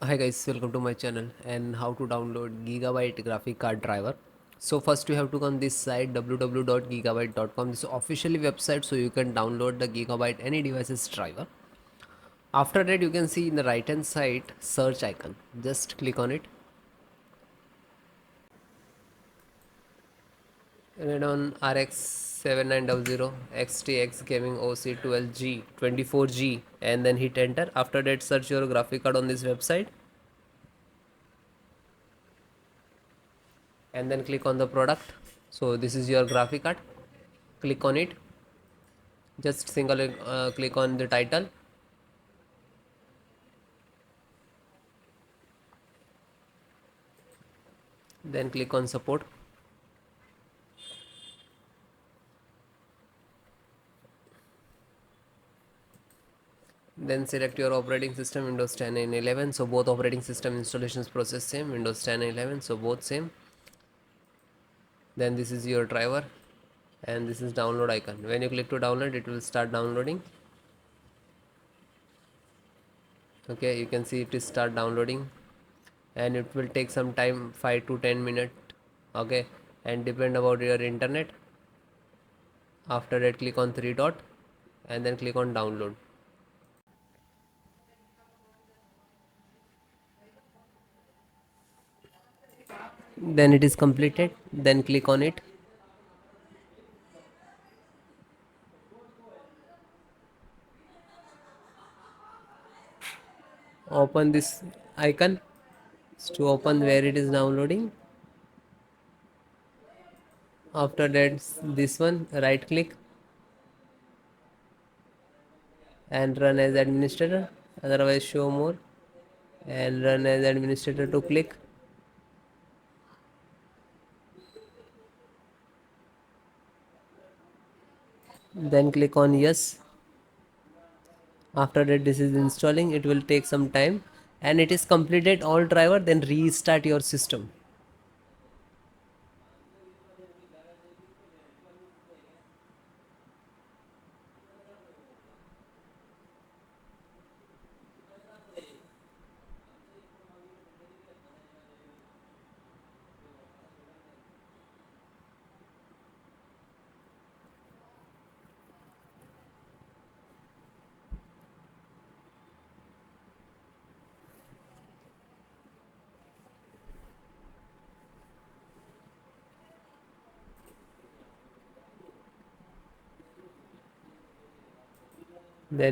Hi guys, welcome to my channel and how to download Gigabyte graphic card driver. So first you have to go on this site www.gigabyte.com. This is officially website, so you can download the Gigabyte any devices driver. After that you can see in the right hand side search icon. Just click on it. Radeon RX 7900 XTX gaming OC 12G 24G and then hit enter. After that search your graphic card on this website and then click on the product. So this is your graphic card. Click on it. Just single click on the title, then click on support, then select your operating system Windows 10 and 11. So both operating system installations process same, Windows 10 and 11, so both same. Then this is your driver and this is download icon. When you click to download, it will start downloading. Okay, you can see it is start downloading and it will take some time, 5 to 10 minutes. Okay, and depend about your internet. After that click on three dot and then click on download. Then it is completed, then click on it. Open this icon to open where it is downloading. After that this one, right click and run as administrator, otherwise show more and run as administrator to click. Then click on yes. After that this is installing, it will take some time and it is completed all driver, then restart your system.